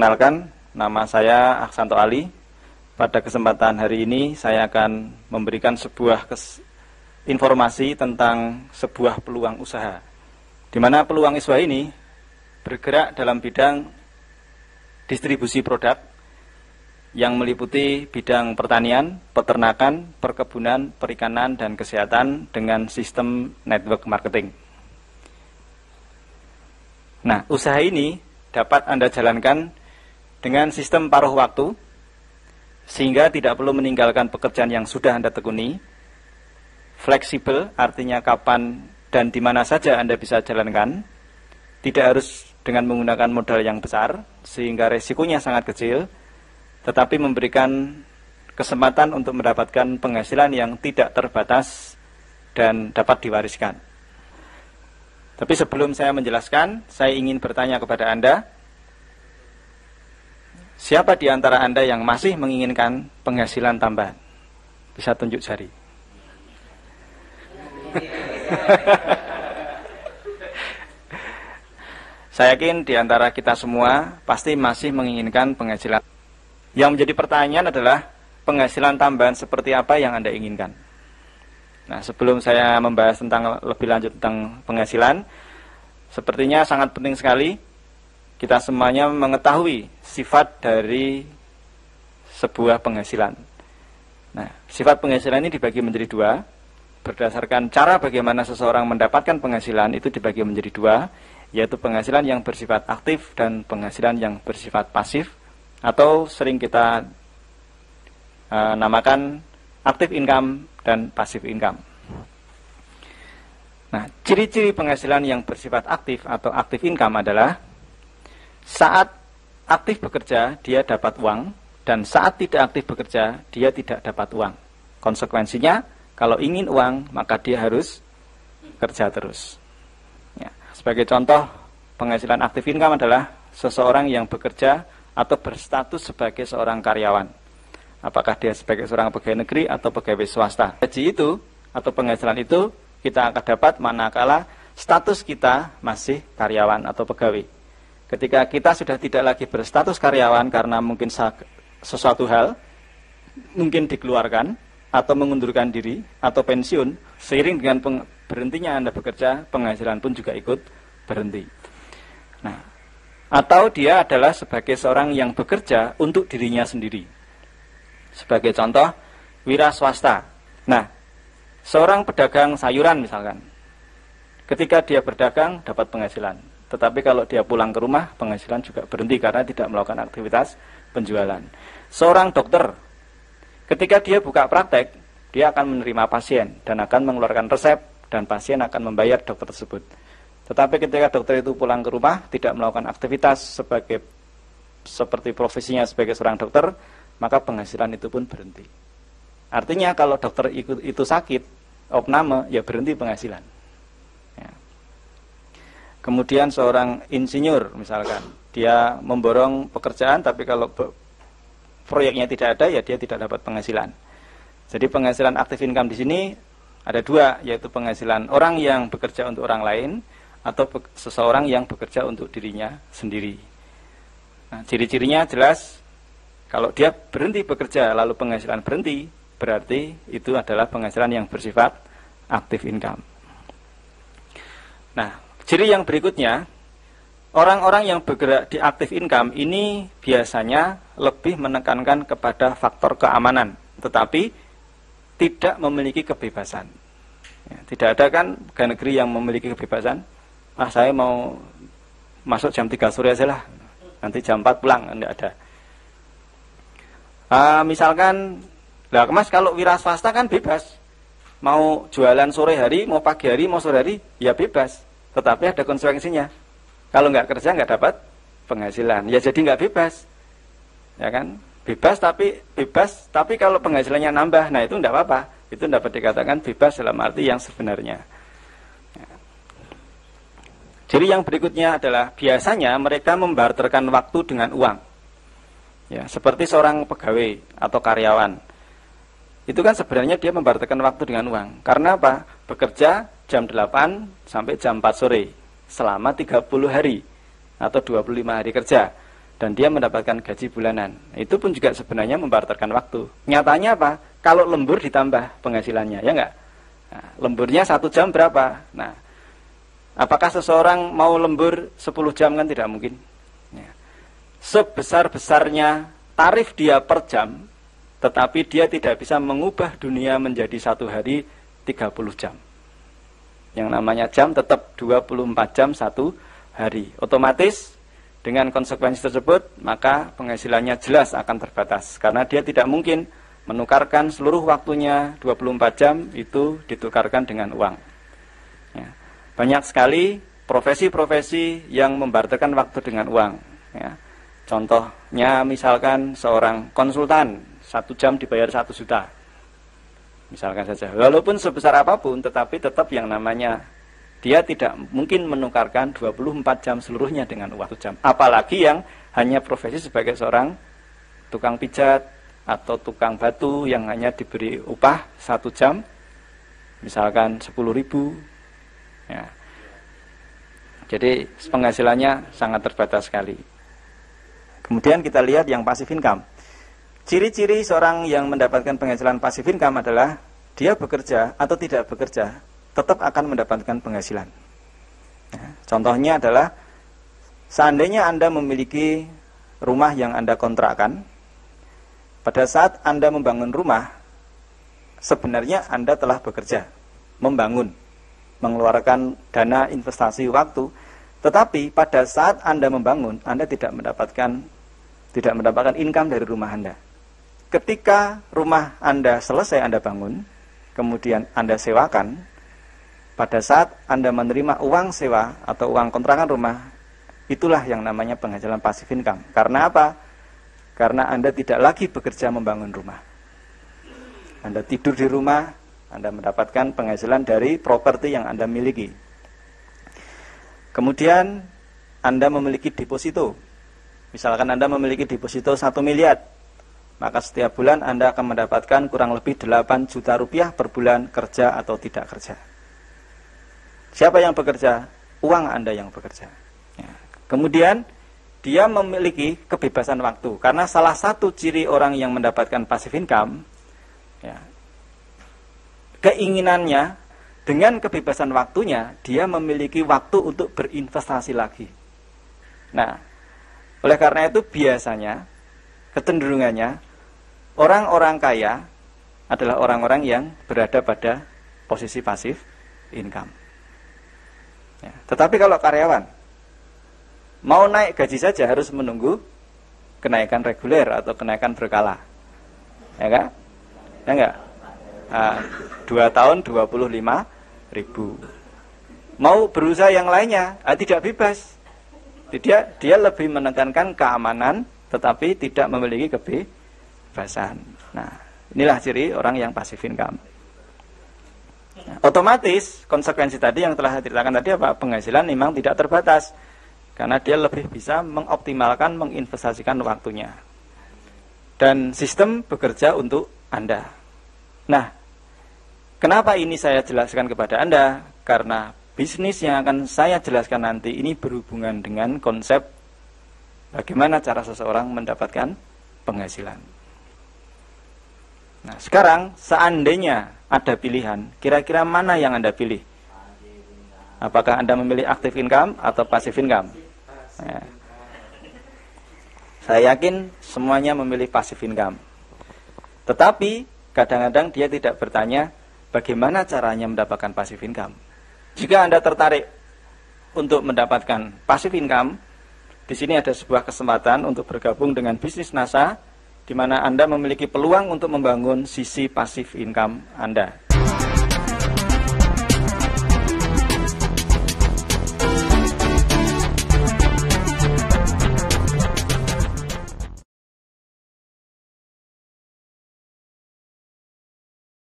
Perkenalkan, nama saya Aksanto Ali. Pada kesempatan hari ini saya akan memberikan sebuah informasi tentang sebuah peluang usaha, di mana peluang usaha ini bergerak dalam bidang distribusi produk yang meliputi bidang pertanian, peternakan, perkebunan, perikanan, dan kesehatan dengan sistem network marketing. Nah, usaha ini dapat Anda jalankan dengan sistem paruh waktu, sehingga tidak perlu meninggalkan pekerjaan yang sudah Anda tekuni. Fleksibel, artinya kapan dan di mana saja Anda bisa jalankan. Tidak harus dengan menggunakan modal yang besar, sehingga resikonya sangat kecil, tetapi memberikan kesempatan untuk mendapatkan penghasilan yang tidak terbatas dan dapat diwariskan. Tapi sebelum saya menjelaskan, saya ingin bertanya kepada Anda, siapa di antara Anda yang masih menginginkan penghasilan tambahan? Bisa tunjuk jari. Saya yakin di antara kita semua pasti masih menginginkan penghasilan. Yang menjadi pertanyaan adalah penghasilan tambahan seperti apa yang Anda inginkan. Nah, sebelum saya membahas tentang lebih lanjut tentang penghasilan, sepertinya sangat penting sekali kita semuanya mengetahui sifat dari sebuah penghasilan. Nah, sifat penghasilan ini dibagi menjadi dua. Berdasarkan cara bagaimana seseorang mendapatkan penghasilan itu dibagi menjadi dua, yaitu penghasilan yang bersifat aktif dan penghasilan yang bersifat pasif, atau sering kita namakan active income dan passive income. Nah, ciri-ciri penghasilan yang bersifat aktif atau active income adalah saat aktif bekerja dia dapat uang, dan saat tidak aktif bekerja dia tidak dapat uang. Konsekuensinya, kalau ingin uang maka dia harus kerja terus. Ya, sebagai contoh, penghasilan active income adalah seseorang yang bekerja atau berstatus sebagai seorang karyawan. Apakah dia sebagai seorang pegawai negeri atau pegawai swasta. Gaji itu atau penghasilan itu kita akan dapat manakala status kita masih karyawan atau pegawai. Ketika kita sudah tidak lagi berstatus karyawan karena mungkin sesuatu hal, mungkin dikeluarkan atau mengundurkan diri atau pensiun, seiring dengan berhentinya Anda bekerja, penghasilan pun juga ikut berhenti. Nah, atau dia adalah sebagai seorang yang bekerja untuk dirinya sendiri. Sebagai contoh, wira swasta. Nah, seorang pedagang sayuran misalkan, ketika dia berdagang dapat penghasilan, tetapi kalau dia pulang ke rumah penghasilan juga berhenti karena tidak melakukan aktivitas penjualan. Seorang dokter, ketika dia buka praktek, dia akan menerima pasien dan akan mengeluarkan resep, dan pasien akan membayar dokter tersebut. Tetapi ketika dokter itu pulang ke rumah tidak melakukan aktivitas seperti profesinya sebagai seorang dokter, maka penghasilan itu pun berhenti. Artinya kalau dokter itu sakit, opname, ya berhenti penghasilan. Ya. Kemudian seorang insinyur misalkan, dia memborong pekerjaan, tapi kalau proyeknya tidak ada, ya dia tidak dapat penghasilan. Jadi penghasilan active income di sini ada dua, yaitu penghasilan orang yang bekerja untuk orang lain, atau seseorang yang bekerja untuk dirinya sendiri. Nah, ciri-cirinya jelas. Kalau dia berhenti bekerja lalu penghasilan berhenti, berarti itu adalah penghasilan yang bersifat active income. Nah, ciri yang berikutnya, orang-orang yang bergerak di active income ini biasanya lebih menekankan kepada faktor keamanan, tetapi tidak memiliki kebebasan. Ya, tidak ada kan pegawai negeri yang memiliki kebebasan. Saya mau masuk jam 3 sore aja lah, nanti jam 4 pulang, tidak ada. Misalkan, lah Mas kalau wira swasta kan bebas, mau jualan sore hari, mau pagi hari, mau sore hari, ya bebas. Tetapi ada konsekuensinya. Kalau nggak kerja nggak dapat penghasilan, ya jadi nggak bebas, ya kan? Bebas tapi kalau penghasilannya nambah, nah itu nggak apa-apa. Itu dapat dikatakan bebas dalam arti yang sebenarnya. Ya. Jadi yang berikutnya adalah biasanya mereka membarterkan waktu dengan uang. Ya, seperti seorang pegawai atau karyawan. Itu kan sebenarnya dia membarterkan waktu dengan uang. Karena apa? Bekerja jam 8 sampai jam 4 sore selama 30 hari atau 25 hari kerja. dan dia mendapatkan gaji bulanan. Itu pun juga sebenarnya membarterkan waktu. Nyatanya apa? Kalau lembur ditambah penghasilannya, ya enggak? Nah, lemburnya 1 jam berapa? Nah, apakah seseorang mau lembur 10 jam? Kan tidak mungkin. Ya. Sebesar-besarnya tarif dia per jam, tetapi dia tidak bisa mengubah dunia menjadi 1 hari 30 jam. Yang namanya jam tetap 24 jam 1 hari. Otomatis dengan konsekuensi tersebut, maka penghasilannya jelas akan terbatas. Karena dia tidak mungkin menukarkan seluruh waktunya 24 jam itu ditukarkan dengan uang. Ya. Banyak sekali profesi-profesi yang membarterkan waktu dengan uang. Ya. Contohnya misalkan seorang konsultan, 1 jam dibayar 1 juta. Misalkan saja. Walaupun sebesar apapun, tetapi tetap yang namanya dia tidak mungkin menukarkan 24 jam seluruhnya dengan uang 1 jam. Apalagi yang hanya profesi sebagai seorang tukang pijat atau tukang batu yang hanya diberi upah 1 jam, misalkan 10.000. Ya. Jadi penghasilannya sangat terbatas sekali. Kemudian kita lihat yang passive income. Ciri-ciri seorang yang mendapatkan penghasilan passive income adalah dia bekerja atau tidak bekerja tetap akan mendapatkan penghasilan. Ya, contohnya adalah seandainya Anda memiliki rumah yang Anda kontrakkan, pada saat Anda membangun rumah, sebenarnya Anda telah bekerja, membangun, mengeluarkan dana investasi waktu, tetapi pada saat Anda membangun, Anda tidak mendapatkan income dari rumah Anda. Ketika rumah Anda selesai Anda bangun, kemudian Anda sewakan, pada saat Anda menerima uang sewa atau uang kontrakan rumah, itulah yang namanya penghasilan passive income. Karena apa? Karena Anda tidak lagi bekerja membangun rumah. Anda tidur di rumah, Anda mendapatkan penghasilan dari properti yang Anda miliki. Kemudian Anda memiliki deposito. Misalkan Anda memiliki deposito 1 miliar, maka setiap bulan Anda akan mendapatkan kurang lebih 8 juta rupiah per bulan, kerja atau tidak kerja. Siapa yang bekerja? Uang Anda yang bekerja. Ya. Kemudian dia memiliki kebebasan waktu. Karena salah satu ciri orang yang mendapatkan passive income, ya, keinginannya dengan kebebasan waktunya, dia memiliki waktu untuk berinvestasi lagi. Nah, oleh karena itu biasanya, kecenderungannya, orang-orang kaya adalah orang-orang yang berada pada posisi passive income. Ya, tetapi kalau karyawan mau naik gaji saja harus menunggu kenaikan reguler atau kenaikan berkala, ya kan? Ya enggak? 2 tahun 25.000. Mau berusaha yang lainnya, tidak bebas. Dia lebih menekankan keamanan, tetapi tidak memiliki kebebasan. Nah, inilah ciri orang yang passive income. Nah, otomatis konsekuensi tadi yang telah saya ceritakan tadi apa? Penghasilan memang tidak terbatas karena dia lebih bisa mengoptimalkan, menginvestasikan waktunya. Dan sistem bekerja untuk Anda. Nah, kenapa ini saya jelaskan kepada Anda? Karena bisnis yang akan saya jelaskan nanti ini berhubungan dengan konsep bagaimana cara seseorang mendapatkan penghasilan. Nah, sekarang seandainya ada pilihan, kira-kira mana yang Anda pilih? Apakah Anda memilih active income atau passive income? Ya. Saya yakin semuanya memilih passive income. Tetapi kadang-kadang dia tidak bertanya bagaimana caranya mendapatkan passive income. Jika Anda tertarik untuk mendapatkan passive income, di sini ada sebuah kesempatan untuk bergabung dengan bisnis NASA, di mana Anda memiliki peluang untuk membangun sisi passive income Anda.